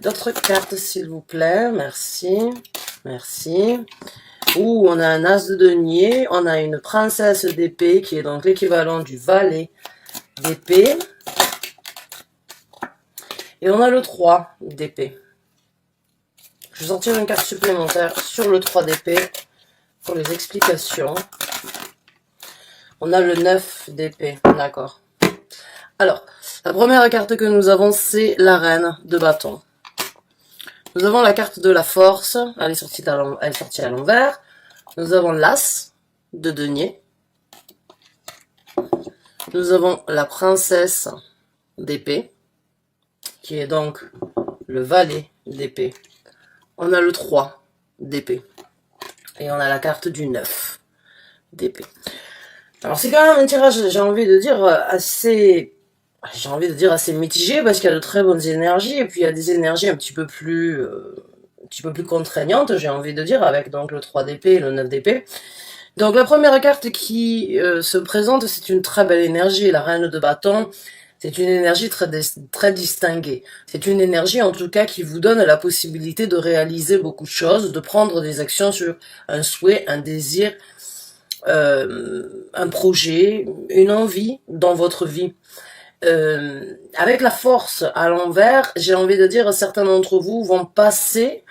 D'autres cartes, s'il vous plaît. Merci. Merci. Ouh, on a un as de denier. On a une princesse d'épée, qui est donc l'équivalent du valet d'épée. Et on a le 3 d'épée. Je vais sortir une carte supplémentaire sur le 3 d'épée pour les explications. On a le 9 d'épée. D'accord. Alors, la première carte que nous avons, c'est la reine de bâton. Nous avons la carte de la force, elle est sortie à l'envers. Nous avons l'as de denier. Nous avons la princesse d'épée, qui est donc le valet d'épée. On a le 3 d'épée. Et on a la carte du 9 d'épée. Alors c'est quand même un tirage, j'ai envie de dire, assez mitigé, parce qu'il y a de très bonnes énergies, et puis il y a des énergies un petit peu plus contraignantes, j'ai envie de dire, avec donc le 3 d'épée et le 9 d'épée. Donc la première carte qui se présente, c'est une très belle énergie, la reine de bâton. C'est une énergie très distinguée. C'est une énergie en tout cas qui vous donne la possibilité de réaliser beaucoup de choses, de prendre des actions sur un souhait, un désir, un projet, une envie dans votre vie. Avec la force à l'envers, j'ai envie de dire, certains d'entre vous vont passer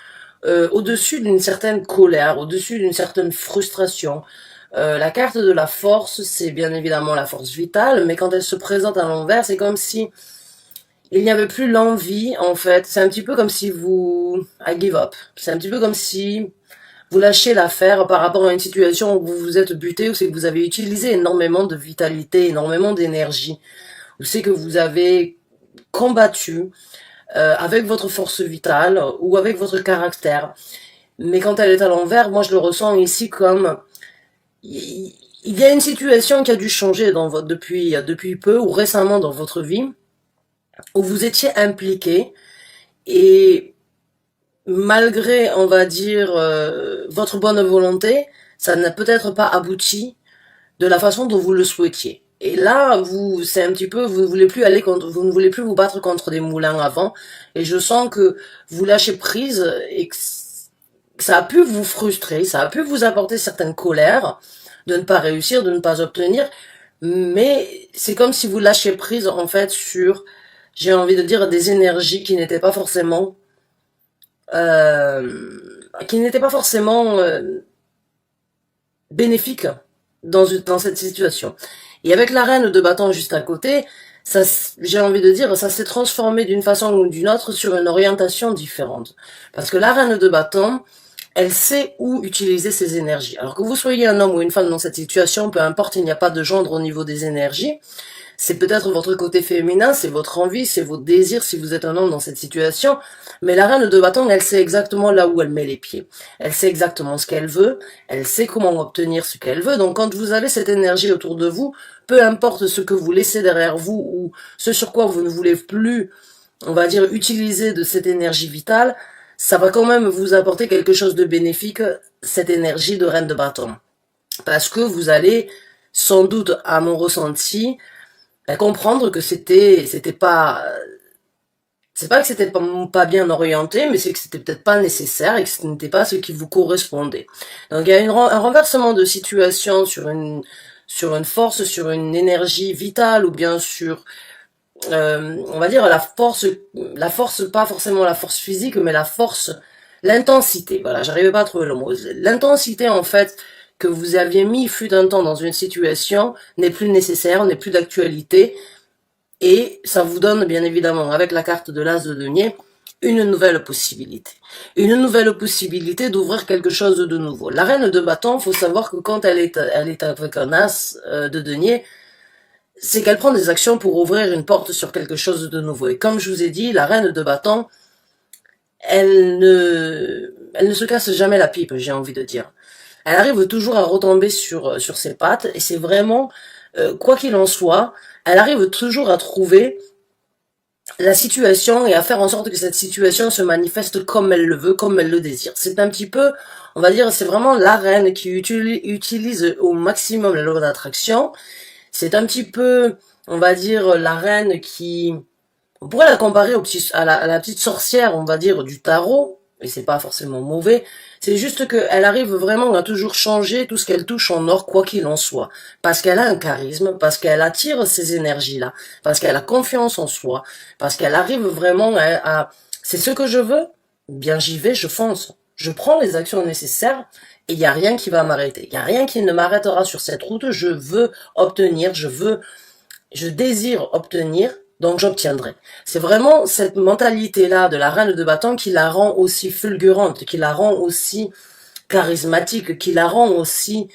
au-dessus d'une certaine colère, au-dessus d'une certaine frustration. La carte de la force, c'est bien évidemment la force vitale, mais quand elle se présente à l'envers, c'est comme si il n'y avait plus l'envie, en fait. C'est un petit peu comme si vous... I give up. C'est un petit peu comme si vous lâchez l'affaire par rapport à une situation où vous vous êtes buté, où c'est que vous avez utilisé énormément de vitalité, énormément d'énergie, où c'est que vous avez combattu avec votre force vitale ou avec votre caractère. Mais quand elle est à l'envers, moi je le ressens ici comme... Il y a une situation qui a dû changer depuis peu ou récemment dans votre vie, où vous étiez impliqué et malgré, on va dire, votre bonne volonté, ça n'a peut-être pas abouti de la façon dont vous le souhaitiez. Et là, c'est un petit peu, vous ne voulez plus vous ne voulez plus vous battre contre des moulins avant. Et je sens que vous lâchez prise et que ça a pu vous frustrer, ça a pu vous apporter certaines colères de ne pas réussir, de ne pas obtenir. Mais c'est comme si vous lâchez prise, en fait, sur, j'ai envie de dire, des énergies qui n'étaient pas forcément, euh, bénéfiques dans cette situation. Et avec la reine de bâton juste à côté, ça, j'ai envie de dire, ça s'est transformé d'une façon ou d'une autre sur une orientation différente. Parce que la reine de bâton, elle sait où utiliser ses énergies. Alors que vous soyez un homme ou une femme dans cette situation, peu importe, il n'y a pas de gendre au niveau des énergies. C'est peut-être votre côté féminin, c'est votre envie, c'est votre désir si vous êtes un homme dans cette situation. Mais la reine de bâton, elle sait exactement là où elle met les pieds. Elle sait exactement ce qu'elle veut, elle sait comment obtenir ce qu'elle veut. Donc quand vous avez cette énergie autour de vous, peu importe ce que vous laissez derrière vous ou ce sur quoi vous ne voulez plus, on va dire, utiliser de cette énergie vitale, ça va quand même vous apporter quelque chose de bénéfique, cette énergie de reine de bâton. Parce que vous allez, sans doute, à mon ressenti, comprendre que c'est pas que c'était pas bien orienté, mais c'est que c'était peut-être pas nécessaire et que ce n'était pas ce qui vous correspondait. Donc il y a un renversement de situation sur une force, sur une énergie vitale ou bien sur on va dire la force, pas forcément la force physique, mais la force, l'intensité. Voilà, j'arrivais pas à trouver le mot. L'intensité, en fait, que vous aviez mis fut un temps dans une situation n'est plus nécessaire, n'est plus d'actualité, et ça vous donne, bien évidemment, avec la carte de l'As de denier, une nouvelle possibilité. Une nouvelle possibilité d'ouvrir quelque chose de nouveau. La reine de bâton, faut savoir que quand elle est avec un As de denier, c'est qu'elle prend des actions pour ouvrir une porte sur quelque chose de nouveau. Et comme je vous ai dit, la reine de bâton, elle ne se casse jamais la pipe, j'ai envie de dire. Elle arrive toujours à retomber sur ses pattes, et c'est vraiment, quoi qu'il en soit, elle arrive toujours à trouver la situation et à faire en sorte que cette situation se manifeste comme elle le veut, comme elle le désire. C'est un petit peu, on va dire, c'est vraiment la reine qui utilise au maximum la loi d'attraction. C'est un petit peu, on va dire, la reine qui, On pourrait la comparer à la petite sorcière, on va dire, du tarot, et c'est pas forcément mauvais, c'est juste qu'elle arrive vraiment à toujours changer tout ce qu'elle touche en or, quoi qu'il en soit. Parce qu'elle a un charisme, parce qu'elle attire ces énergies-là, parce qu'elle a confiance en soi, parce qu'elle arrive vraiment c'est ce que je veux, bien j'y vais, je fonce. Je prends les actions nécessaires, et il n'y a rien qui va m'arrêter. Il n'y a rien qui ne m'arrêtera sur cette route, je veux obtenir, je désire obtenir, donc j'obtiendrai. C'est vraiment cette mentalité-là de la reine de bâton qui la rend aussi fulgurante, qui la rend aussi charismatique, qui la rend aussi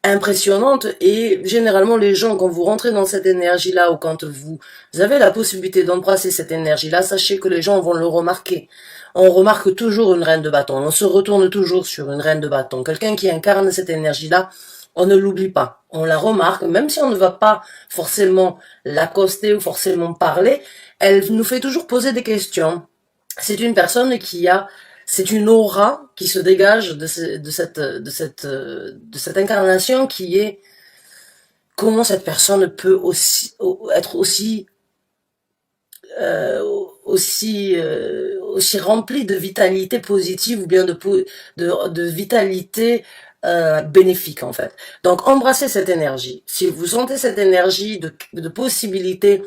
impressionnante. Et généralement, les gens, quand vous rentrez dans cette énergie-là ou quand vous avez la possibilité d'embrasser cette énergie-là, sachez que les gens vont le remarquer. On remarque toujours une reine de bâton, on se retourne toujours sur une reine de bâton. Quelqu'un qui incarne cette énergie-là, on ne l'oublie pas, on la remarque, même si on ne va pas forcément l'accoster ou forcément parler, elle nous fait toujours poser des questions. C'est une personne c'est une aura qui se dégage de cette incarnation qui est comment cette personne peut aussi être euh, aussi remplie de vitalité positive ou bien de vitalité bénéfique en fait. Donc embrassez cette énergie. Si vous sentez cette énergie de possibilité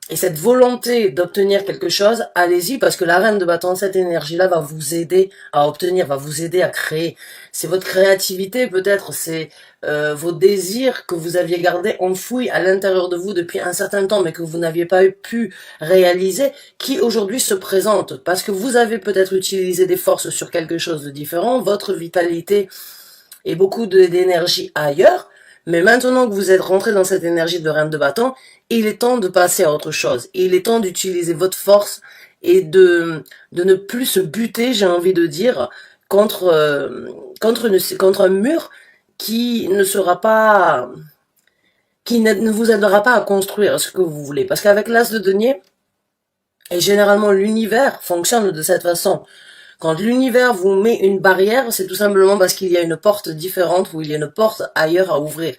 et cette volonté d'obtenir quelque chose, allez-y parce que la reine de bâton, cette énergie-là va vous aider à obtenir, va vous aider à créer. C'est votre créativité peut-être, c'est vos désirs que vous aviez gardés enfouis à l'intérieur de vous depuis un certain temps mais que vous n'aviez pas pu réaliser, qui aujourd'hui se présentent parce que vous avez peut-être utilisé des forces sur quelque chose de différent, votre vitalité et beaucoup d'énergie ailleurs, mais maintenant que vous êtes rentré dans cette énergie de reine de bâton, il est temps de passer à autre chose. Il est temps d'utiliser votre force et de ne plus se buter, j'ai envie de dire, contre un mur qui ne sera pas, qui ne vous aidera pas à construire ce que vous voulez. Parce qu'avec l'as de denier, et généralement l'univers fonctionne de cette façon. Quand l'univers vous met une barrière, c'est tout simplement parce qu'il y a une porte différente ou il y a une porte ailleurs à ouvrir.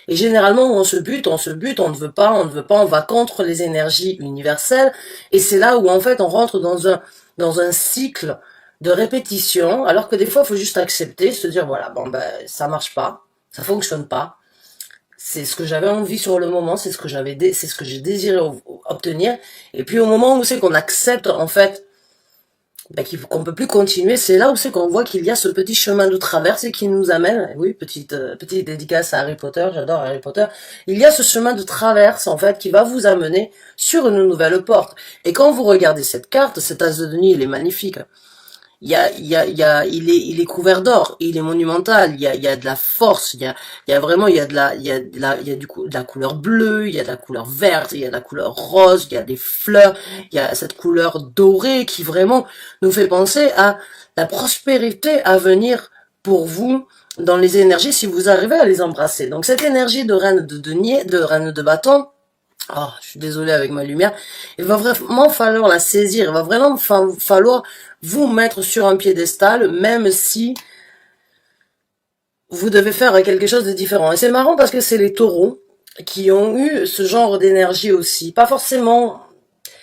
Et généralement, on se bute, on ne veut pas, on va contre les énergies universelles. Et c'est là où, en fait, on rentre dans un cycle de répétition, alors que des fois, il faut juste accepter, se dire, voilà, bon, ben, ça marche pas, ça fonctionne pas. C'est ce que j'avais envie sur le moment, c'est ce que j'ai désiré obtenir. Et puis, au moment où c'est qu'on accepte, en fait, qu'on peut plus continuer, c'est là où c'est qu'on voit qu'il y a ce petit chemin de traversée qui nous amène, oui, petite dédicace à Harry Potter, j'adore Harry Potter, il y a ce chemin de traverse, en fait, qui va vous amener sur une nouvelle porte. Et quand vous regardez cette carte, cet as de denier, il est magnifique. Il est couvert d'or, il est monumental, il y a de la force, il y a vraiment, il y a de la couleur bleue, il y a de la couleur verte, il y a de la couleur rose, il y a des fleurs, il y a cette couleur dorée qui vraiment nous fait penser à la prospérité à venir pour vous dans les énergies si vous arrivez à les embrasser. Donc cette énergie de reine de denier, de reine de bâton, oh, je suis désolée avec ma lumière. Il va vraiment falloir la saisir. Il va vraiment falloir vous mettre sur un piédestal, même si vous devez faire quelque chose de différent. Et c'est marrant parce que c'est les taureaux qui ont eu ce genre d'énergie aussi. Pas forcément,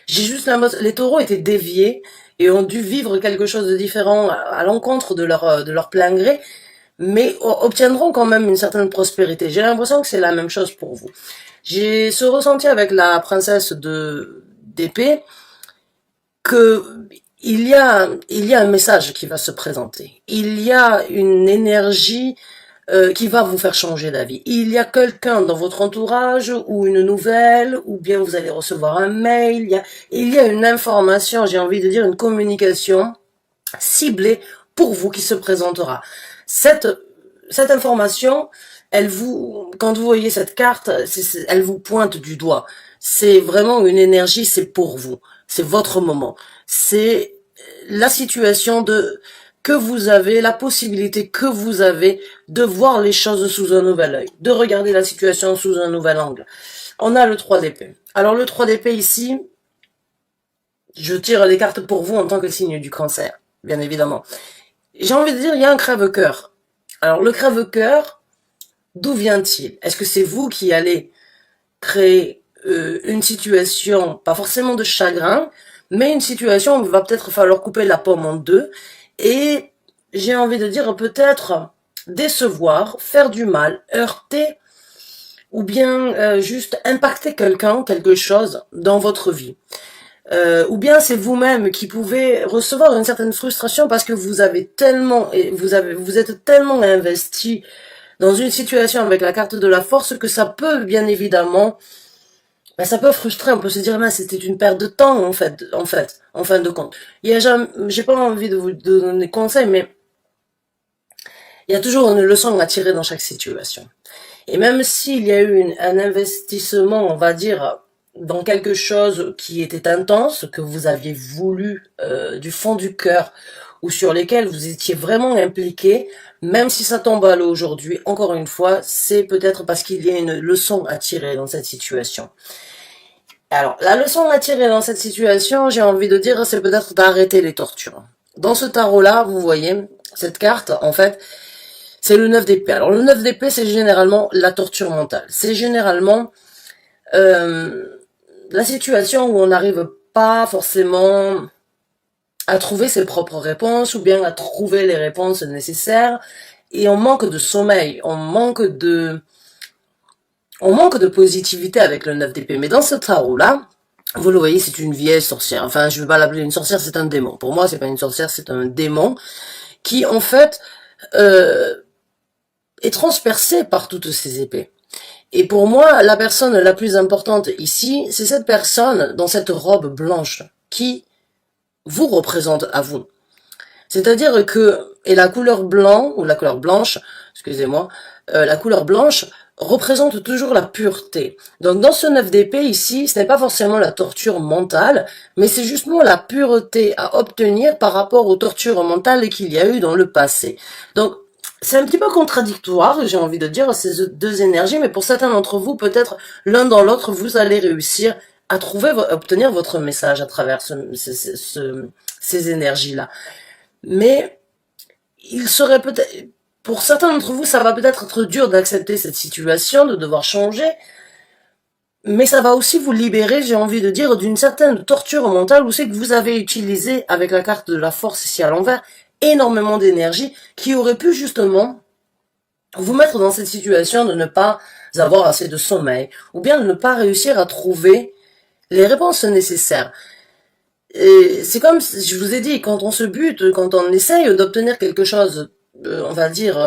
j'ai juste l'impression, les taureaux étaient déviés et ont dû vivre quelque chose de différent à l'encontre de leur plein gré, mais obtiendront quand même une certaine prospérité. J'ai l'impression que c'est la même chose pour vous. J'ai ce ressenti avec la princesse d'épée que il y a un message qui va se présenter. Il y a une énergie qui va vous faire changer d'avis. Il y a quelqu'un dans votre entourage ou une nouvelle ou bien vous allez recevoir un mail. Il y a une information, j'ai envie de dire une communication ciblée pour vous qui se présentera. Cette information, quand vous voyez cette carte, elle vous pointe du doigt. C'est vraiment une énergie, c'est pour vous. C'est votre moment. C'est la situation que vous avez, la possibilité que vous avez de voir les choses sous un nouvel œil, de regarder la situation sous un nouvel angle. On a le 3 d'épée. Alors le 3 d'épée ici, je tire les cartes pour vous en tant que signe du cancer, bien évidemment. J'ai envie de dire, il y a un crève-cœur. Alors le crève-cœur, d'où vient-il? Est-ce que c'est vous qui allez créer une situation, pas forcément de chagrin, mais une situation où il va peut-être falloir couper la pomme en deux, et j'ai envie de dire peut-être décevoir, faire du mal, heurter, ou bien juste impacter quelqu'un, quelque chose dans votre vie. Ou bien c'est vous-même qui pouvez recevoir une certaine frustration parce que vous avez tellement, et vous êtes tellement investi dans une situation avec la carte de la force que ça peut bien évidemment, ben, ça peut frustrer, on peut se dire, mais c'était une perte de temps en fin de compte. Il y a jamais, j'ai pas envie de vous donner des conseils, mais il y a toujours une leçon à tirer dans chaque situation. Et même s'il y a eu un investissement, on va dire, dans quelque chose qui était intense, que vous aviez voulu du fond du cœur, ou sur lesquels vous étiez vraiment impliqué, même si ça tombe à l'eau aujourd'hui, encore une fois, c'est peut-être parce qu'il y a une leçon à tirer dans cette situation. Alors, la leçon à tirer dans cette situation, j'ai envie de dire, c'est peut-être d'arrêter les tortures. Dans ce tarot-là, vous voyez, cette carte, en fait, c'est le 9 d'épée. Alors, le 9 d'épée, c'est généralement la torture mentale. C'est généralement la situation où on n'arrive pas forcément à trouver ses propres réponses ou bien à trouver les réponses nécessaires et on manque de sommeil, on manque de positivité avec le 9 d'épée. Mais dans ce tarot-là, vous le voyez, c'est une vieille sorcière. Enfin, je ne vais pas l'appeler une sorcière, c'est un démon. Pour moi, c'est pas une sorcière, c'est un démon qui, en fait, est transpercé par toutes ces épées. Et pour moi, la personne la plus importante ici, c'est cette personne dans cette robe blanche qui vous représente à vous. C'est-à-dire que, et la couleur blanc, ou la couleur blanche, excusez-moi, la couleur blanche représente toujours la pureté. Donc dans ce 9 d'épée ici, ce n'est pas forcément la torture mentale, mais c'est justement la pureté à obtenir par rapport aux tortures mentales qu'il y a eu dans le passé. Donc c'est un petit peu contradictoire, j'ai envie de dire, ces deux énergies, mais pour certains d'entre vous, peut-être l'un dans l'autre, vous allez réussir à trouver, obtenir votre message à travers ces énergies-là. Mais il serait peut-être, pour certains d'entre vous, ça va peut-être être dur d'accepter cette situation, de devoir changer, mais ça va aussi vous libérer, j'ai envie de dire, d'une certaine torture mentale où c'est que vous avez utilisé, avec la carte de la force ici à l'envers, énormément d'énergie qui aurait pu justement vous mettre dans cette situation de ne pas avoir assez de sommeil, ou bien de ne pas réussir à trouver les réponses nécessaires. Et c'est comme je vous ai dit, quand on se bute, quand on essaye d'obtenir quelque chose, on va dire,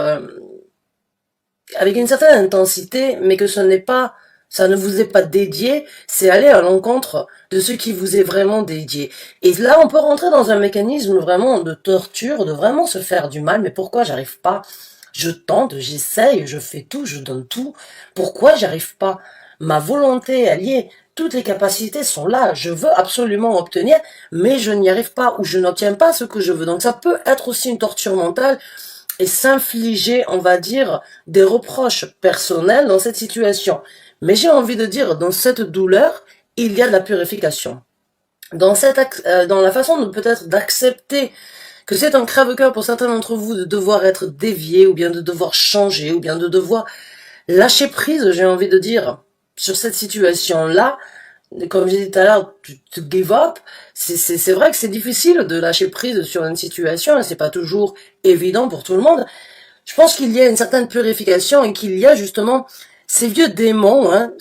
avec une certaine intensité, mais que ce n'est pas, ça ne vous est pas dédié, c'est aller à l'encontre de ce qui vous est vraiment dédié. Et là, on peut rentrer dans un mécanisme vraiment de torture, de vraiment se faire du mal, mais pourquoi j'arrive pas? Je tente, j'essaye, je fais tout, je donne tout. Pourquoi j'arrive pas? Ma volonté alliée, toutes les capacités sont là, je veux absolument obtenir, mais je n'y arrive pas ou je n'obtiens pas ce que je veux. Donc ça peut être aussi une torture mentale et s'infliger, on va dire, des reproches personnels dans cette situation. Mais j'ai envie de dire, dans cette douleur, il y a de la purification. Dans la façon de peut-être d'accepter que c'est un crève-cœur pour certains d'entre vous de devoir être dévié, ou bien de devoir changer, ou bien de devoir lâcher prise, j'ai envie de dire, sur cette situation-là. Comme j'ai dit tout à l'heure, to give up, c'est vrai que c'est difficile de lâcher prise sur une situation, et c'est pas toujours évident pour tout le monde. Je pense qu'il y a une certaine purification, et qu'il y a justement ces vieux démons,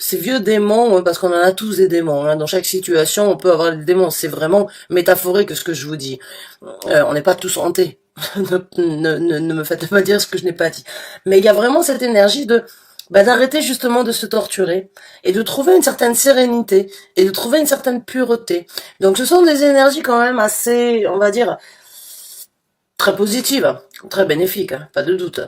parce qu'on en a tous des démons, hein. Dans chaque situation, on peut avoir des démons. C'est vraiment métaphorique ce que je vous dis. On n'est pas tous hantés. ne me faites pas dire ce que je n'ai pas dit. Mais il y a vraiment cette énergie de d'arrêter justement de se torturer et de trouver une certaine sérénité et de trouver une certaine pureté. Donc ce sont des énergies quand même assez, on va dire, très positives, très bénéfiques, hein, pas de doute.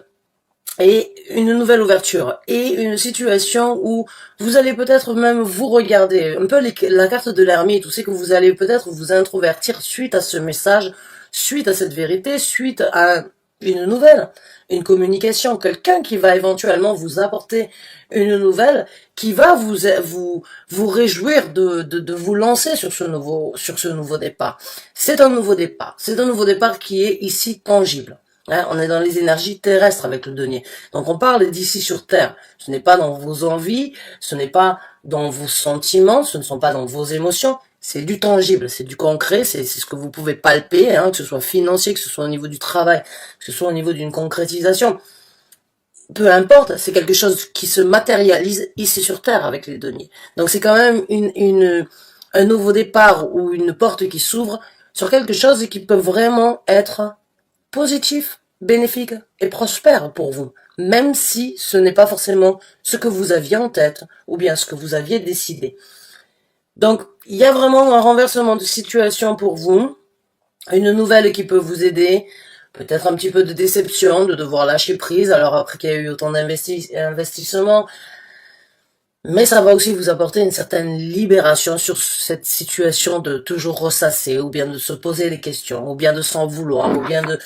Et une nouvelle ouverture et une situation où vous allez peut-être même vous regarder un peu la carte de l'ermite, où c'est que vous allez peut-être vous introvertir suite à ce message, suite à cette vérité, suite à une nouvelle, une communication, quelqu'un qui va éventuellement vous apporter une nouvelle, qui va vous réjouir de vous lancer sur ce nouveau départ. C'est un nouveau départ qui est ici tangible. Hein, on est dans les énergies terrestres avec le denier. Donc on parle d'ici sur Terre. Ce n'est pas dans vos envies, ce n'est pas dans vos sentiments, ce ne sont pas dans vos émotions. C'est du tangible, c'est du concret, c'est ce que vous pouvez palper, hein, que ce soit financier, que ce soit au niveau du travail, que ce soit au niveau d'une concrétisation. Peu importe, c'est quelque chose qui se matérialise ici sur Terre avec les deniers. Donc c'est quand même un nouveau départ ou une porte qui s'ouvre sur quelque chose qui peut vraiment être positif, bénéfique et prospère pour vous, même si ce n'est pas forcément ce que vous aviez en tête ou bien ce que vous aviez décidé. Donc, il y a vraiment un renversement de situation pour vous, une nouvelle qui peut vous aider, peut-être un petit peu de déception, de devoir lâcher prise, alors après qu'il y a eu autant d'investissements, mais ça va aussi vous apporter une certaine libération sur cette situation de toujours ressasser, ou bien de se poser les questions, ou bien de s'en vouloir, ou bien de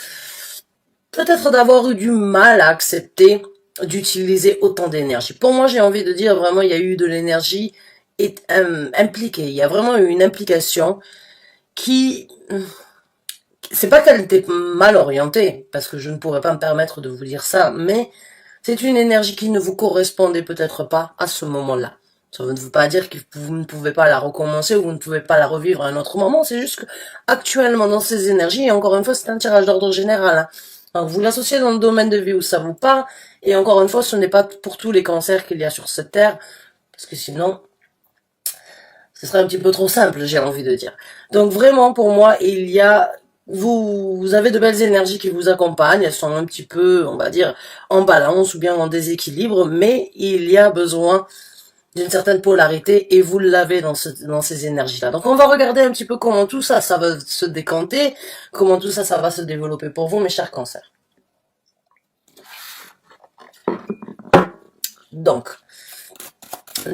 peut-être d'avoir eu du mal à accepter d'utiliser autant d'énergie. Pour moi, j'ai envie de dire vraiment, il y a eu de l'énergie impliquée. Il y a vraiment eu une implication qui, c'est pas qu'elle était mal orientée, parce que je ne pourrais pas me permettre de vous dire ça, mais c'est une énergie qui ne vous correspondait peut-être pas à ce moment-là. Ça ne veut pas dire que vous ne pouvez pas la recommencer ou vous ne pouvez pas la revivre à un autre moment. C'est juste que actuellement dans ces énergies, et encore une fois, c'est un tirage d'ordre général. Hein. Donc vous l'associez dans le domaine de vie où ça vous parle. Et encore une fois, ce n'est pas pour tous les cancers qu'il y a sur cette terre, parce que sinon, ce serait un petit peu trop simple, j'ai envie de dire. Donc vraiment, pour moi, il y a vous avez de belles énergies qui vous accompagnent, elles sont un petit peu, on va dire, en balance ou bien en déséquilibre, mais il y a besoin d'une certaine polarité et vous l'avez dans ces énergies-là. Donc on va regarder un petit peu comment tout ça, ça va se décanter, comment tout ça, ça va se développer pour vous, mes chers cancers. Donc,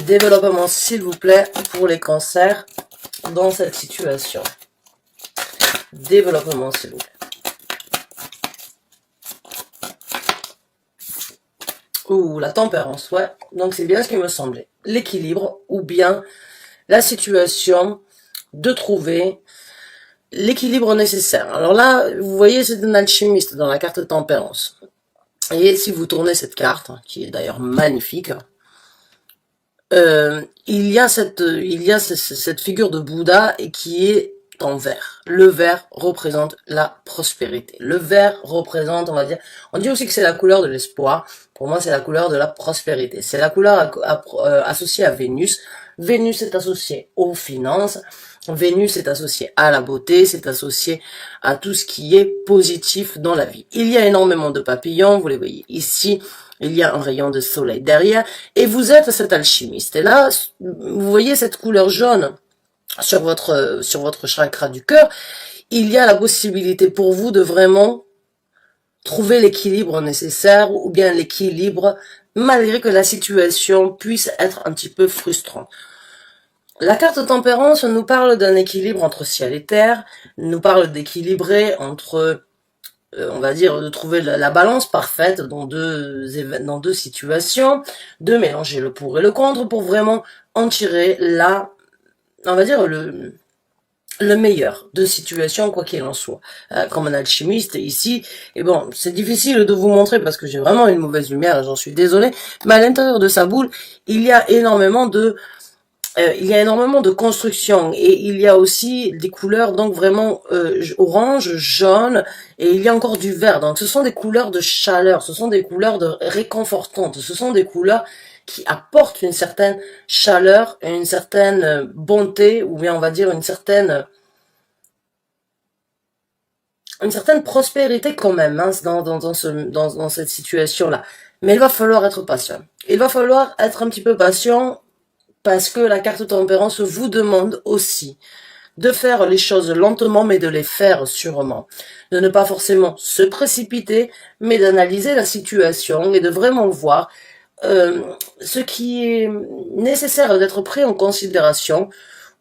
développement, s'il vous plaît, pour les cancers dans cette situation. Développement, s'il vous plaît. Ouh, la tempérance, ouais. Donc c'est bien ce qui me semblait. L'équilibre, ou bien la situation de trouver l'équilibre nécessaire. Alors là, vous voyez, c'est un alchimiste dans la carte tempérance. Et si vous tournez cette carte, qui est d'ailleurs magnifique, il y a cette figure de Bouddha et qui est en vert. Le vert représente la prospérité. Le vert représente, on dit aussi que c'est la couleur de l'espoir. Pour moi, c'est la couleur de la prospérité. C'est la couleur associée à Vénus. Vénus est associée aux finances. Vénus est associée à la beauté, c'est associé à tout ce qui est positif dans la vie. Il y a énormément de papillons, vous les voyez ici. Il y a un rayon de soleil derrière, et vous êtes cet alchimiste. Et là, vous voyez cette couleur jaune sur votre chakra du cœur. Il y a la possibilité pour vous de vraiment trouver l'équilibre nécessaire, ou bien l'équilibre, malgré que la situation puisse être un petit peu frustrante. La carte tempérance nous parle d'un équilibre entre ciel et terre, nous parle d'équilibrer entre on va dire, de trouver la balance parfaite dans deux situations, de mélanger le pour et le contre pour vraiment en tirer on va dire, le meilleur de situation, quoi qu'il en soit. Comme un alchimiste ici, et bon, c'est difficile de vous montrer parce que j'ai vraiment une mauvaise lumière, j'en suis désolée, mais à l'intérieur de sa boule, il y a énormément de construction et il y a aussi des couleurs donc vraiment orange, jaune et il y a encore du vert. Donc ce sont des couleurs de chaleur, ce sont des couleurs de réconfortantes, ce sont des couleurs qui apportent une certaine chaleur et une certaine bonté ou bien on va dire une certaine prospérité quand même hein, dans cette situation-là. Mais il va falloir être patient. Il va falloir être un petit peu patient parce que la carte tempérance vous demande aussi de faire les choses lentement, mais de les faire sûrement. De ne pas forcément se précipiter, mais d'analyser la situation et de vraiment voir ce qui est nécessaire d'être pris en considération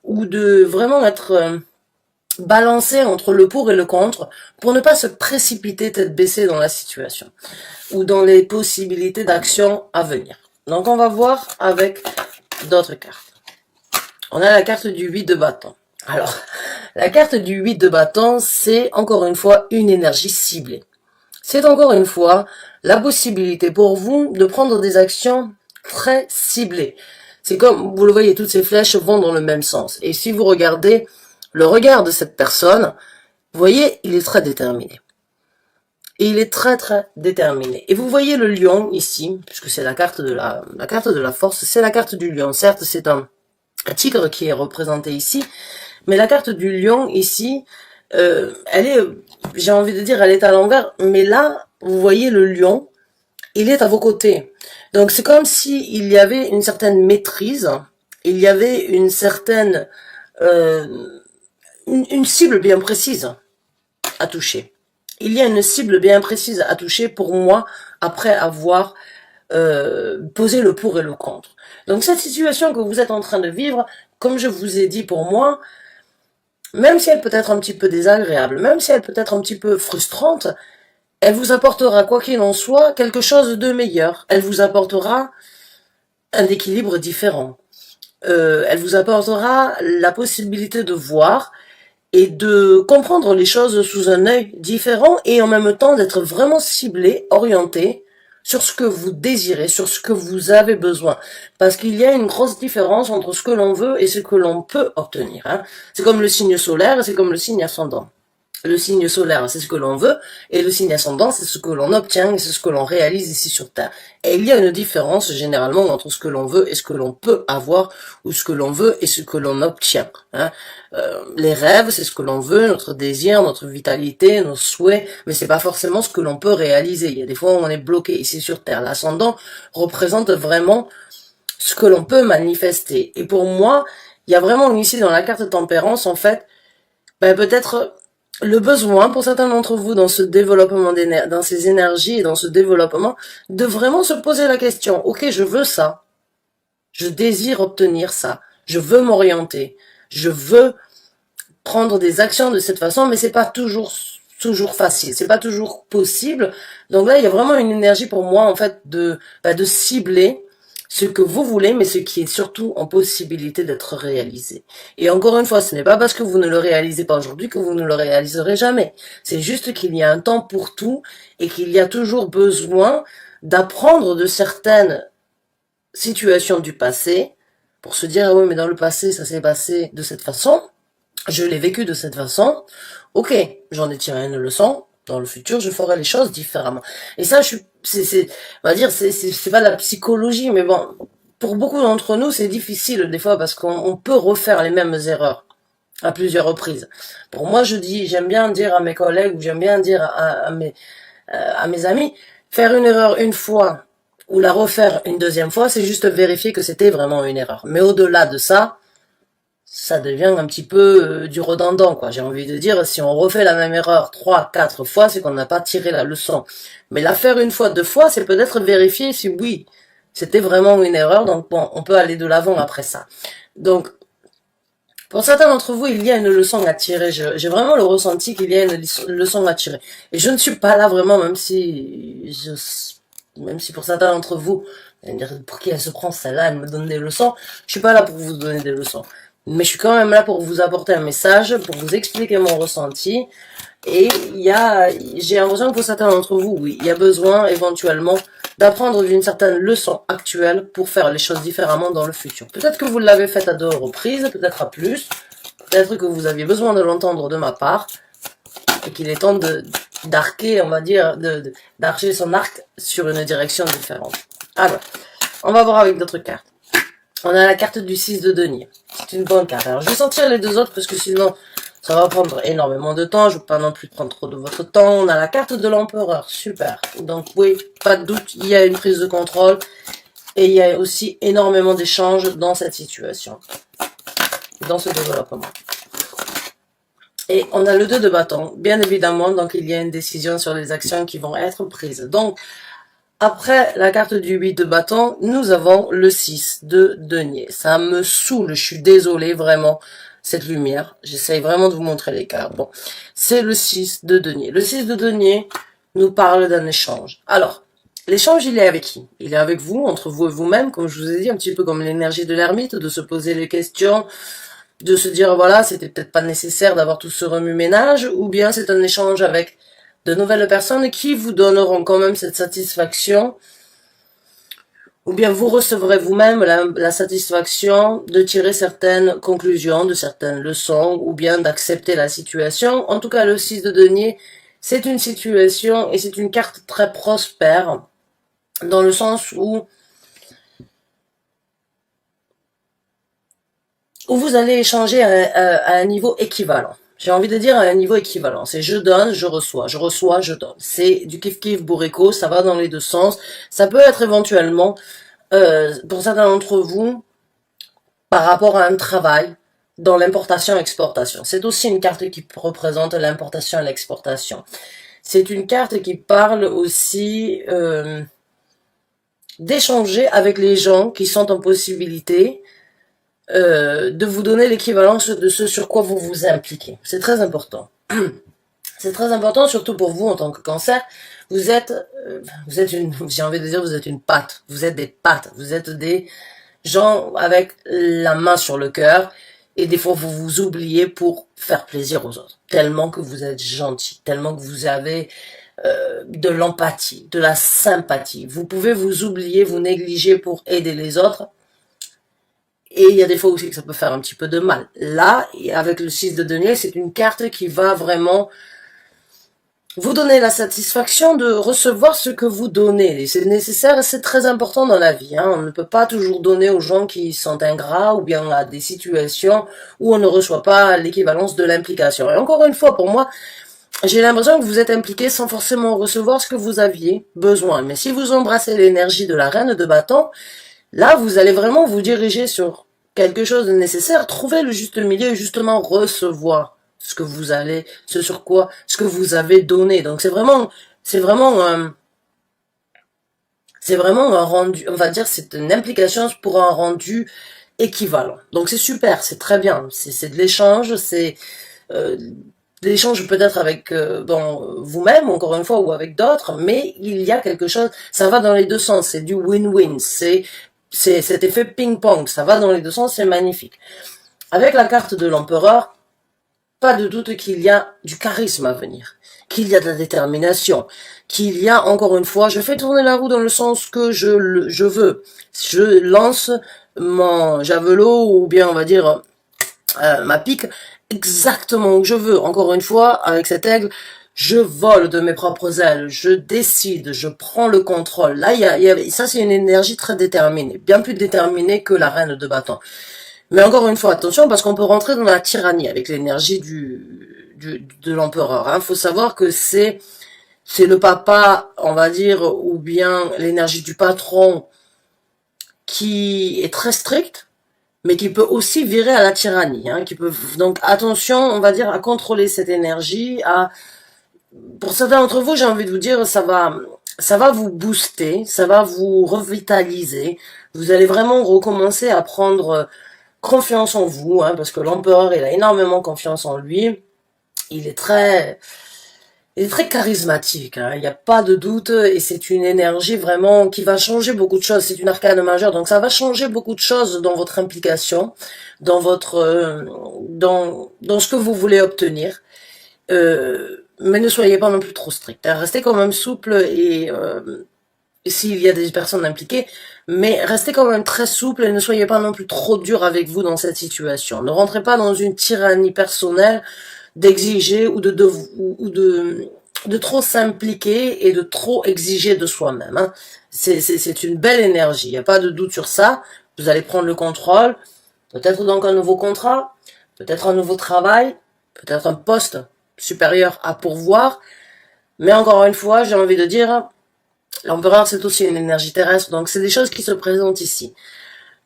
ou de vraiment être balancé entre le pour et le contre pour ne pas se précipiter tête baissée dans la situation ou dans les possibilités d'action à venir. Donc on va voir avec d'autres cartes. On a la carte du 8 de bâton. Alors, la carte du 8 de bâton, c'est encore une fois une énergie ciblée. c'est encore une fois la possibilité pour vous de prendre des actions très ciblées. C'est comme, vous le voyez, toutes ces flèches vont dans le même sens. Et si vous regardez le regard de cette personne, vous voyez, il est très déterminé. Et il est très très déterminé. Et vous voyez le lion ici, puisque c'est la carte de la force, c'est la carte du lion. Certes, c'est un tigre qui est représenté ici, mais la carte du lion ici, elle est, j'ai envie de dire, elle est à l'envers, mais là, vous voyez le lion, il est à vos côtés. Donc c'est comme si il y avait une certaine maîtrise, il y avait une certaine, une cible bien précise à toucher. Il y a une cible bien précise à toucher pour moi après avoir posé le pour et le contre. Donc cette situation que vous êtes en train de vivre, comme je vous ai dit pour moi, même si elle peut être un petit peu désagréable, même si elle peut être un petit peu frustrante, elle vous apportera, quoi qu'il en soit, quelque chose de meilleur. Elle vous apportera un équilibre différent. Elle vous apportera la possibilité de voir et de comprendre les choses sous un œil différent et en même temps d'être vraiment ciblé, orienté sur ce que vous désirez, sur ce que vous avez besoin. Parce qu'il y a une grosse différence entre ce que l'on veut et ce que l'on peut obtenir. Hein. C'est comme le signe solaire et c'est comme le signe ascendant. Le signe solaire, c'est ce que l'on veut, et le signe ascendant, c'est ce que l'on obtient, et c'est ce que l'on réalise ici sur Terre. Et il y a une différence, généralement, entre ce que l'on veut et ce que l'on peut avoir, ou ce que l'on veut et ce que l'on obtient. Hein. Les rêves, c'est ce que l'on veut, notre désir, notre vitalité, nos souhaits, mais c'est pas forcément ce que l'on peut réaliser. Il y a des fois où on est bloqué ici sur Terre. L'ascendant représente vraiment ce que l'on peut manifester. Et pour moi, il y a vraiment ici, dans la carte tempérance, en fait, peut-être le besoin pour certains d'entre vous dans ce développement dans ces énergies et dans ce développement, de vraiment se poser la question, ok, je veux ça, je désire obtenir ça, je veux m'orienter, je veux prendre des actions de cette façon, mais c'est pas toujours facile, c'est pas toujours possible. Donc là, il y a vraiment une énergie pour moi, en fait, de cibler ce que vous voulez, mais ce qui est surtout en possibilité d'être réalisé. Et encore une fois, ce n'est pas parce que vous ne le réalisez pas aujourd'hui que vous ne le réaliserez jamais. C'est juste qu'il y a un temps pour tout et qu'il y a toujours besoin d'apprendre de certaines situations du passé pour se dire, ah oui, mais dans le passé, ça s'est passé de cette façon, je l'ai vécu de cette façon, ok, j'en ai tiré une leçon, dans le futur, je ferai les choses différemment. Et ça, on va dire, c'est pas de la psychologie, mais bon, pour beaucoup d'entre nous, c'est difficile des fois parce qu'on peut refaire les mêmes erreurs à plusieurs reprises. Pour moi, j'aime bien dire à mes collègues ou j'aime bien dire à mes amis, faire une erreur une fois ou la refaire une deuxième fois, c'est juste vérifier que c'était vraiment une erreur. Mais au-delà de ça devient un petit peu du redondant, quoi. J'ai envie de dire, si on refait la même erreur 3, 4 fois, c'est qu'on n'a pas tiré la leçon. Mais la faire une fois, 2 fois, c'est peut-être vérifier si oui, c'était vraiment une erreur, donc bon, on peut aller de l'avant après ça. Donc, pour certains d'entre vous, il y a une leçon à tirer. J'ai vraiment le ressenti qu'il y a une leçon à tirer. Et je ne suis pas là vraiment, même si pour certains d'entre vous, pour qui elle se prend celle-là, elle me donne des leçons, je suis pas là pour vous donner des leçons. Mais je suis quand même là pour vous apporter un message, pour vous expliquer mon ressenti. Et j'ai l'impression que pour certains d'entre vous, oui, il y a besoin éventuellement d'apprendre d'une certaine leçon actuelle pour faire les choses différemment dans le futur. Peut-être que vous l'avez fait à 2 reprises, peut-être à plus. Peut-être que vous aviez besoin de l'entendre de ma part. Et qu'il est temps d'arquer, on va dire, d'archer son arc sur une direction différente. Alors, on va voir avec d'autres cartes. On a la carte du 6 de denier. C'est une bonne carte. Alors, je vais sortir les 2 autres parce que sinon, ça va prendre énormément de temps. Je ne veux pas non plus prendre trop de votre temps. On a la carte de l'empereur. Super. Donc, oui, pas de doute, il y a une prise de contrôle. Et il y a aussi énormément d'échanges dans cette situation. Dans ce développement. Et on a le 2 de bâton. Bien évidemment, donc il y a une décision sur les actions qui vont être prises. Donc, après la carte du 8 de bâton, nous avons le 6 de denier. Ça me saoule, je suis désolée vraiment, cette lumière. J'essaye vraiment de vous montrer les cartes. Bon, c'est le 6 de denier. Le 6 de denier nous parle d'un échange. Alors, l'échange, il est avec qui? Il est avec vous, entre vous et vous-même, comme je vous ai dit, un petit peu comme l'énergie de l'ermite, de se poser les questions, de se dire, voilà, c'était peut-être pas nécessaire d'avoir tout ce remue-ménage, ou bien c'est un échange avec de nouvelles personnes qui vous donneront quand même cette satisfaction, ou bien vous recevrez vous-même la satisfaction de tirer certaines conclusions, de certaines leçons, ou bien d'accepter la situation. En tout cas, le 6 de denier, c'est une situation et c'est une carte très prospère, dans le sens où vous allez échanger à un niveau équivalent. J'ai envie de dire à un niveau équivalent. C'est je donne, je reçois, je donne. C'est du kiff-kiff bourrico, ça va dans les deux sens. Ça peut être éventuellement, pour certains d'entre vous, par rapport à un travail dans l'importation-exportation. C'est aussi une carte qui représente l'importation et l'exportation. C'est une carte qui parle aussi d'échanger avec les gens qui sont en possibilité de vous donner l'équivalence de ce sur quoi vous vous impliquez. C'est très important. C'est très important, surtout pour vous en tant que cancer. Vous êtes une, j'ai envie de dire, vous êtes une pâte. Vous êtes des pâtes. Vous êtes des gens avec la main sur le cœur. Et des fois, vous vous oubliez pour faire plaisir aux autres. Tellement que vous êtes gentil. Tellement que vous avez de l'empathie, de la sympathie. Vous pouvez vous oublier, vous négliger pour aider les autres. Et il y a des fois aussi que ça peut faire un petit peu de mal. Là, avec le 6 de denier, c'est une carte qui va vraiment vous donner la satisfaction de recevoir ce que vous donnez. C'est nécessaire et c'est très important dans la vie. On ne peut pas toujours donner aux gens qui sont ingrats ou bien à des situations où on ne reçoit pas l'équivalence de l'implication. Et encore une fois, pour moi, j'ai l'impression que vous êtes impliqué sans forcément recevoir ce que vous aviez besoin. Mais si vous embrassez l'énergie de la reine de bâton, là, vous allez vraiment vous diriger sur quelque chose de nécessaire, trouver le juste milieu et justement recevoir ce que vous allez, ce que vous avez donné. Donc c'est vraiment un rendu, on va dire, c'est une implication pour un rendu équivalent. Donc c'est super, c'est très bien. C'est de l'échange, c'est l'échange peut-être avec vous-même encore une fois ou avec d'autres, mais il y a quelque chose, ça va dans les deux sens, c'est du win-win, c'est cet effet ping-pong, ça va dans les deux sens, c'est magnifique. Avec la carte de l'empereur, pas de doute qu'il y a du charisme à venir, qu'il y a de la détermination, qu'il y a, encore une fois, je fais tourner la roue dans le sens que je veux. Je lance mon javelot, ou bien on va dire ma pique, exactement où je veux. Encore une fois, avec cet aigle, je vole de mes propres ailes, je décide, je prends le contrôle. Là, ça c'est une énergie très déterminée, bien plus déterminée que la reine de bâton. Mais encore une fois, attention, parce qu'on peut rentrer dans la tyrannie avec l'énergie de l'empereur. Faut savoir que c'est le papa, on va dire, ou bien l'énergie du patron qui est très stricte, mais qui peut aussi virer à la tyrannie. Donc attention, on va dire, à contrôler cette énergie. Pour certains d'entre vous, j'ai envie de vous dire, ça va vous booster, ça va vous revitaliser. Vous allez vraiment recommencer à prendre confiance en vous, parce que l'empereur, il a énormément confiance en lui. Il est très charismatique, il n'y a pas de doute, et c'est une énergie vraiment qui va changer beaucoup de choses. C'est une arcane majeure, donc ça va changer beaucoup de choses dans votre implication, dans votre dans ce que vous voulez obtenir. Mais ne soyez pas non plus trop strict. Restez quand même souple et s'il y a des personnes impliquées, mais restez quand même très souple et ne soyez pas non plus trop dur avec vous dans cette situation. Ne rentrez pas dans une tyrannie personnelle d'exiger ou de trop s'impliquer et de trop exiger de soi-même. C'est une belle énergie, il n'y a pas de doute sur ça. Vous allez prendre le contrôle, peut-être donc un nouveau contrat, peut-être un nouveau travail, peut-être un poste supérieur à pourvoir, mais encore une fois, j'ai envie de dire, l'empereur, c'est aussi une énergie terrestre, donc c'est des choses qui se présentent ici.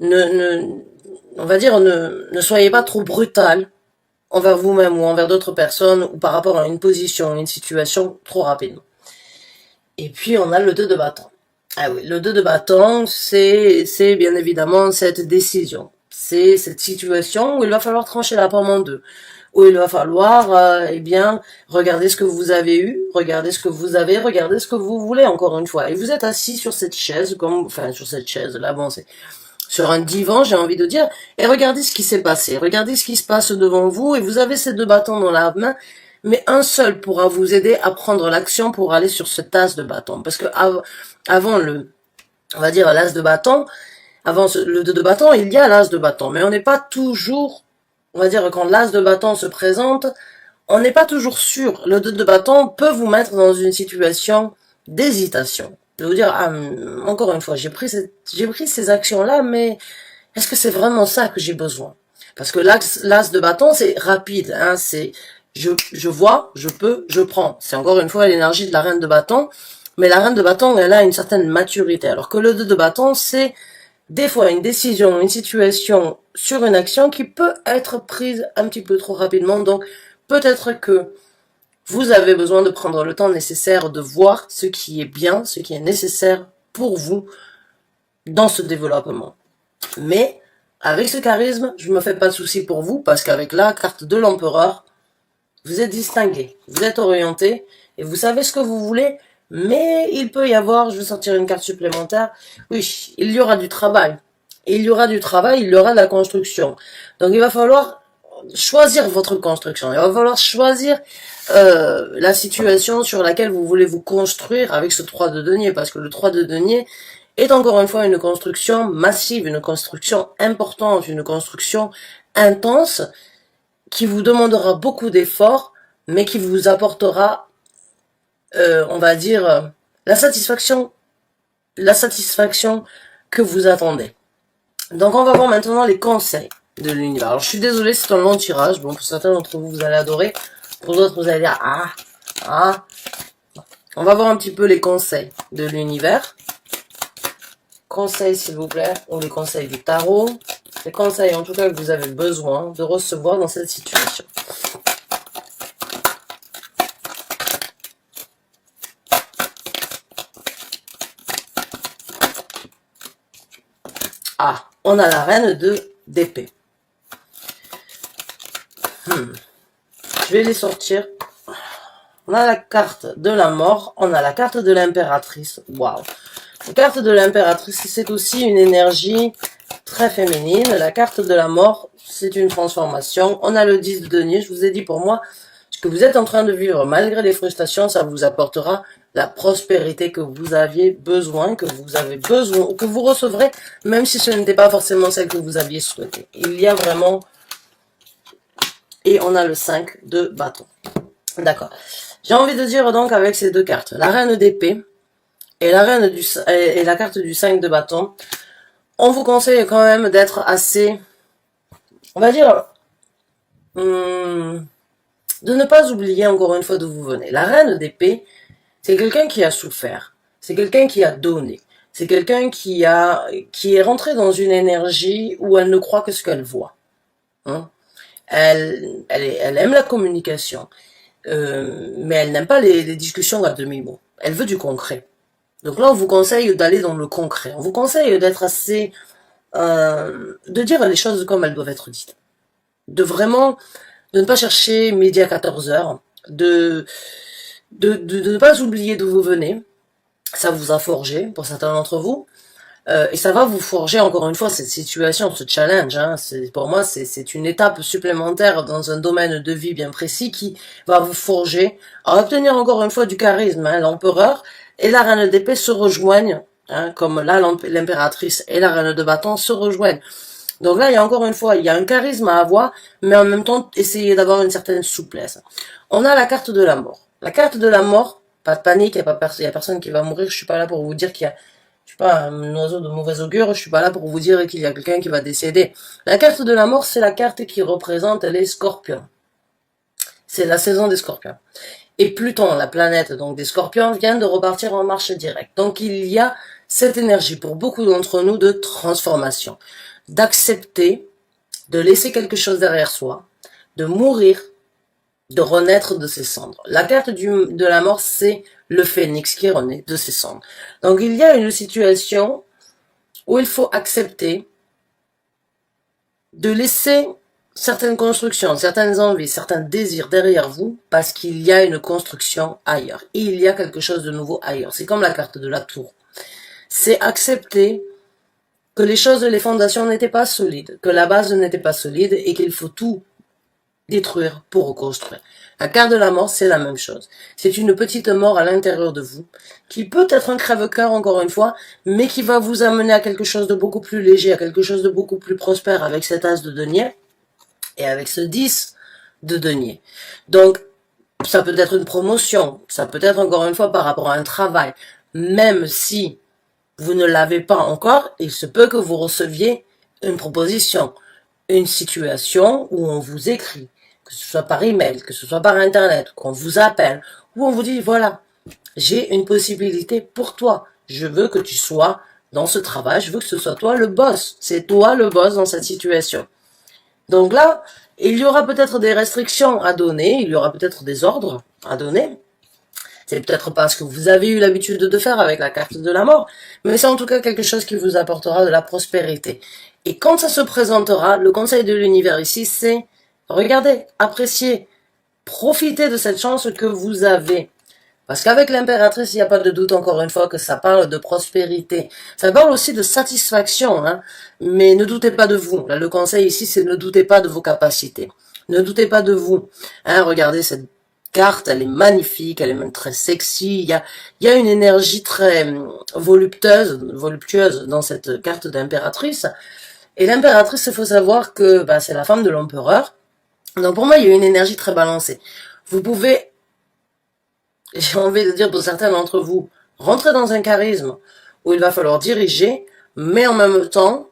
On va dire, ne soyez pas trop brutal envers vous-même ou envers d'autres personnes ou par rapport à une position, une situation trop rapidement. Et puis, on a le 2 de bâton. Ah oui, le 2 de bâton, c'est bien évidemment cette décision. C'est cette situation où il va falloir trancher la pomme en deux. Où il va falloir, regarder ce que vous avez eu, regarder ce que vous avez, regarder ce que vous voulez, encore une fois. Et vous êtes assis sur cette chaise, sur cette chaise, là, bon, c'est sur un divan, j'ai envie de dire, et regardez ce qui s'est passé. Regardez ce qui se passe devant vous, et vous avez ces deux bâtons dans la main, mais un seul pourra vous aider à prendre l'action pour aller sur cet as de bâton. Parce que avant on va dire l'as de bâton, avant le 2 de bâton, il y a l'as de bâton, mais on n'est pas toujours, on va dire quand l'as de bâton se présente, on n'est pas toujours sûr. Le 2 de bâton peut vous mettre dans une situation d'hésitation. De vous dire, ah, encore une fois, j'ai pris ces actions-là, mais est-ce que c'est vraiment ça que j'ai besoin? Parce que l'as de bâton, c'est rapide, hein, c'est, je vois, je peux, je prends. C'est encore une fois l'énergie de la reine de bâton, mais la reine de bâton, elle a une certaine maturité. Alors que le 2 de bâton, c'est des fois une décision, une situation sur une action qui peut être prise un petit peu trop rapidement. Donc, peut-être que vous avez besoin de prendre le temps nécessaire de voir ce qui est bien, ce qui est nécessaire pour vous dans ce développement. Mais, avec ce charisme, je me fais pas de soucis pour vous, parce qu'avec la carte de l'empereur, vous êtes distingué, vous êtes orienté, et vous savez ce que vous voulez, mais il peut y avoir, je vais sortir une carte supplémentaire, oui, il y aura du travail. Il y aura du travail, il y aura de la construction. Donc il va falloir choisir votre construction, il va falloir choisir la situation sur laquelle vous voulez vous construire avec ce 3 de denier, parce que le 3 de denier est encore une fois une construction massive, une construction importante, une construction intense, qui vous demandera beaucoup d'efforts, mais qui vous apportera, on va dire, la satisfaction que vous attendez. Donc on va voir maintenant les conseils de l'univers. Alors je suis désolée, c'est un long tirage. Bon, pour certains d'entre vous, vous allez adorer. Pour d'autres, vous allez dire, ah. On va voir un petit peu les conseils de l'univers. Conseils, s'il vous plaît, ou les conseils du tarot. Les conseils, en tout cas, que vous avez besoin de recevoir dans cette situation. Ah, on a la reine d'épée. Je vais les sortir. On a la carte de la mort, on a la carte de l'impératrice. Waouh. La carte de l'impératrice, c'est aussi une énergie très féminine. La carte de la mort, c'est une transformation. On a le 10 de denier. Je vous ai dit, pour moi, ce que vous êtes en train de vivre, malgré les frustrations, ça vous apportera la prospérité que vous aviez besoin, que vous avez besoin, que vous recevrez, même si ce n'était pas forcément celle que vous aviez souhaité. Il y a vraiment... Et on a le 5 de bâton. D'accord. J'ai envie de dire donc avec ces deux cartes, la reine d'épée et la carte du 5 de bâton, on vous conseille quand même d'être assez, on va dire, de ne pas oublier encore une fois d'où vous venez. La reine d'épée, c'est quelqu'un qui a souffert, c'est quelqu'un qui a donné, c'est quelqu'un qui est rentré dans une énergie où elle ne croit que ce qu'elle voit. Hein? Elle aime la communication. Mais elle n'aime pas les discussions à demi-mot. Elle veut du concret. Donc là, on vous conseille d'aller dans le concret. On vous conseille d'être assez... de dire les choses comme elles doivent être dites. De ne pas chercher midi à 14 heures. De ne pas oublier d'où vous venez. Ça vous a forgé, pour certains d'entre vous. Et ça va vous forger encore une fois cette situation, ce challenge. Hein. Pour moi, c'est une étape supplémentaire dans un domaine de vie bien précis qui va vous forger à obtenir encore une fois du charisme. Hein. L'empereur et la reine d'épée se rejoignent, hein, comme là l'impératrice et la reine de bâton se rejoignent. Donc là, il y a encore une fois, il y a un charisme à avoir, mais en même temps, essayez d'avoir une certaine souplesse. On a la carte de la mort. La carte de la mort, pas de panique, il y a personne qui va mourir. Je suis pas là pour vous dire qu'il y a je suis pas un oiseau de mauvais augure, je suis pas là pour vous dire qu'il y a quelqu'un qui va décéder. La carte de la mort, c'est la carte qui représente les scorpions. C'est la saison des scorpions. Et Pluton, la planète donc des scorpions, vient de repartir en marche directe. Donc il y a cette énergie pour beaucoup d'entre nous de transformation, d'accepter, de laisser quelque chose derrière soi, de mourir, de renaître de ses cendres. La carte de la mort, c'est le phénix qui renaît de ses cendres. Donc il y a une situation où il faut accepter de laisser certaines constructions, certaines envies, certains désirs derrière vous, parce qu'il y a une construction ailleurs. Et il y a quelque chose de nouveau ailleurs. C'est comme la carte de la tour. C'est accepter que les fondations n'étaient pas solides, que la base n'était pas solide et qu'il faut tout détruire pour reconstruire. La carte de la mort, c'est la même chose. C'est une petite mort à l'intérieur de vous, qui peut être un crève-cœur, encore une fois, mais qui va vous amener à quelque chose de beaucoup plus léger, à quelque chose de beaucoup plus prospère avec cet as de denier et avec ce 10 de denier. Donc, ça peut être une promotion, ça peut être encore une fois par rapport à un travail, même si vous ne l'avez pas encore, il se peut que vous receviez une proposition, une situation où on vous écrit, que ce soit par email, que ce soit par internet, qu'on vous appelle, où on vous dit, voilà, j'ai une possibilité pour toi. Je veux que tu sois dans ce travail, je veux que ce soit toi le boss. C'est toi le boss dans cette situation. Donc là, il y aura peut-être des restrictions à donner, il y aura peut-être des ordres à donner. C'est peut-être pas ce que vous avez eu l'habitude de faire avec la carte de la mort, mais c'est en tout cas quelque chose qui vous apportera de la prospérité. Et quand ça se présentera, le conseil de l'univers ici, c'est regardez, appréciez, profitez de cette chance que vous avez. Parce qu'avec l'impératrice, il n'y a pas de doute encore une fois que ça parle de prospérité. Ça parle aussi de satisfaction, hein. Mais ne doutez pas de vous. Là, le conseil ici, c'est ne doutez pas de vos capacités. Ne doutez pas de vous. Hein, regardez cette carte, elle est magnifique, elle est même très sexy. Il y a une énergie très voluptueuse dans cette carte d'impératrice. Et l'impératrice, il faut savoir que c'est la femme de l'empereur. Donc pour moi, il y a une énergie très balancée. Vous pouvez, j'ai envie de dire pour certains d'entre vous, rentrer dans un charisme où il va falloir diriger, mais en même temps,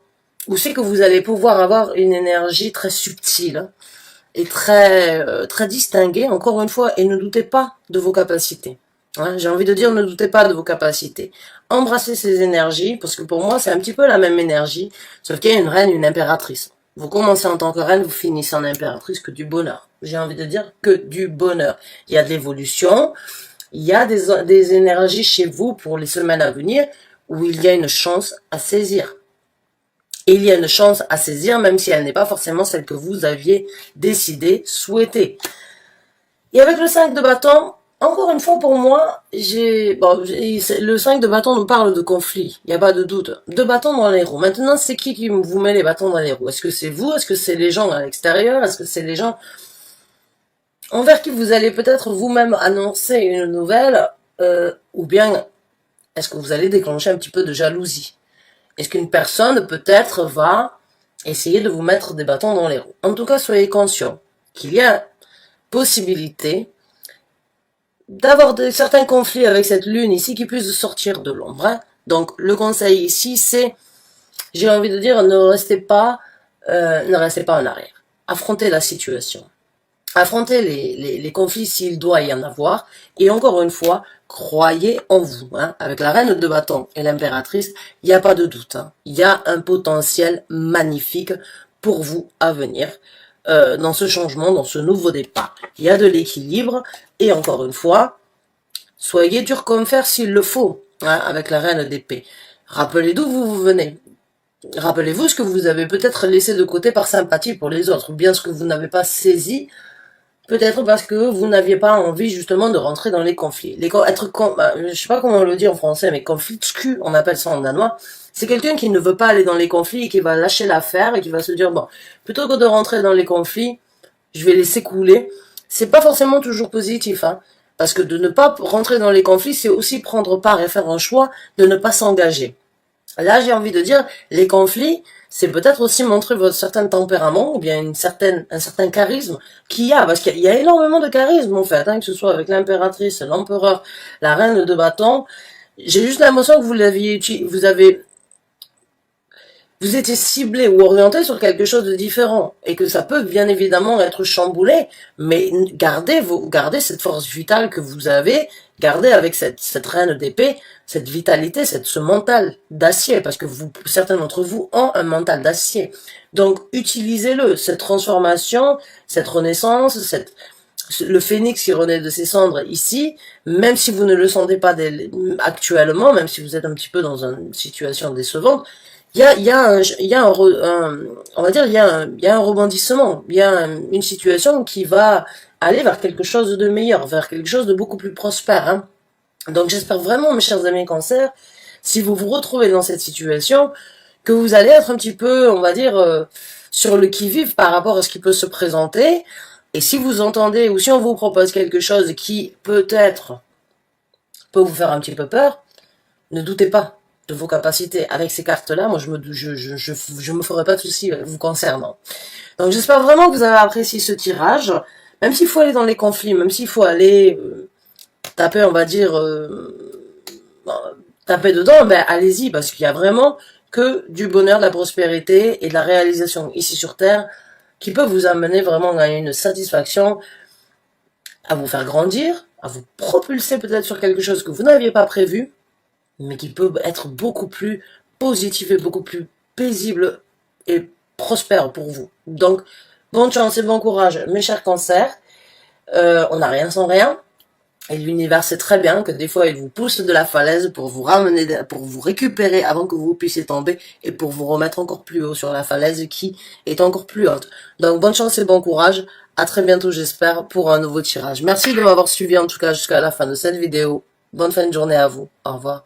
où c'est que vous allez pouvoir avoir une énergie très subtile et très distinguée, encore une fois, et ne doutez pas de vos capacités. Hein, j'ai envie de dire, ne doutez pas de vos capacités. Embrassez ces énergies, parce que pour moi, c'est un petit peu la même énergie, sauf qu'il y a une reine, une impératrice. Vous commencez en tant que reine, vous finissez en impératrice, que du bonheur. J'ai envie de dire que du bonheur. Il y a de l'évolution, il y a des énergies chez vous pour les semaines à venir, où il y a une chance à saisir. Et il y a une chance à saisir, même si elle n'est pas forcément celle que vous aviez décidé, souhaité. Et avec le 5 de bâton, encore une fois pour moi, le 5 de bâton nous parle de conflit, il n'y a pas de doute. Deux bâtons dans les roues. Maintenant, c'est qui vous met les bâtons dans les roues? Est-ce que c'est vous? Est-ce que c'est les gens à l'extérieur? Est-ce que c'est les gens envers qui vous allez peut-être vous-même annoncer une nouvelle, ou bien est-ce que vous allez déclencher un petit peu de jalousie? Est-ce qu'une personne peut-être va essayer de vous mettre des bâtons dans les roues? En tout cas, soyez conscient qu'il y a possibilité d'avoir certains conflits avec cette lune ici qui puisse sortir de l'ombre. Hein. Donc le conseil ici, c'est, j'ai envie de dire, ne restez pas en arrière. Affrontez la situation. Affrontez les conflits s'il doit y en avoir. Et encore une fois, croyez en vous. Hein. Avec la reine de bâton et l'impératrice, il n'y a pas de doute. Hein. Il y a un potentiel magnifique pour vous à venir. Dans ce changement, dans ce nouveau départ. Il y a de l'équilibre, et encore une fois, soyez dur comme fer s'il le faut, hein, avec la reine d'épée. Rappelez d'où vous venez. Rappelez-vous ce que vous avez peut-être laissé de côté par sympathie pour les autres, ou bien ce que vous n'avez pas saisi, peut-être parce que vous n'aviez pas envie justement de rentrer dans les conflits. Je sais pas comment le dire en français, mais conflitsku, on appelle ça en danois. C'est quelqu'un qui ne veut pas aller dans les conflits et qui va lâcher l'affaire et qui va se dire, bon, plutôt que de rentrer dans les conflits, je vais laisser couler. C'est pas forcément toujours positif, hein. Parce que de ne pas rentrer dans les conflits, c'est aussi prendre part et faire un choix de ne pas s'engager. Là, j'ai envie de dire, les conflits, c'est peut-être aussi montrer votre certain tempérament, ou bien un certain charisme qu'il y a, parce qu'il y a énormément de charisme, en fait, hein, que ce soit avec l'impératrice, l'empereur, la reine de bâton. J'ai juste l'impression que vous étiez ciblé ou orienté sur quelque chose de différent et que ça peut bien évidemment être chamboulé, mais gardez cette force vitale que vous avez, gardez avec cette reine d'épée, cette vitalité, ce mental d'acier, parce que certains d'entre vous ont un mental d'acier. Donc, utilisez-le, cette transformation, cette renaissance, le phénix qui renaît de ses cendres ici, même si vous ne le sentez pas actuellement, même si vous êtes un petit peu dans une situation décevante, il y a un rebondissement, il y a une situation qui va aller vers quelque chose de meilleur, vers quelque chose de beaucoup plus prospère. Hein. Donc j'espère vraiment, mes chers amis Cancer, si vous vous retrouvez dans cette situation, que vous allez être un petit peu, on va dire, sur le qui-vive par rapport à ce qui peut se présenter, Et si vous entendez, ou si on vous propose quelque chose qui peut-être peut vous faire un petit peu peur, ne doutez pas de vos capacités. Avec ces cartes-là, moi, je me ferai pas de soucis vous concernant. Donc, j'espère vraiment que vous avez apprécié ce tirage. Même s'il faut aller dans les conflits, même s'il faut aller taper, on va dire, taper dedans, ben allez-y, parce qu'il y a vraiment que du bonheur, de la prospérité et de la réalisation ici sur Terre qui peut vous amener vraiment à une satisfaction, à vous faire grandir, à vous propulser peut-être sur quelque chose que vous n'aviez pas prévu, mais qui peut être beaucoup plus positif et beaucoup plus paisible et prospère pour vous. Donc, bonne chance et bon courage, mes chers cancers. On n'a rien sans rien. Et l'univers sait très bien que des fois, il vous pousse de la falaise pour vous ramener, pour vous récupérer avant que vous puissiez tomber et pour vous remettre encore plus haut sur la falaise qui est encore plus haute. Donc, bonne chance et bon courage. À très bientôt, j'espère, pour un nouveau tirage. Merci de m'avoir suivi, en tout cas, jusqu'à la fin de cette vidéo. Bonne fin de journée à vous. Au revoir.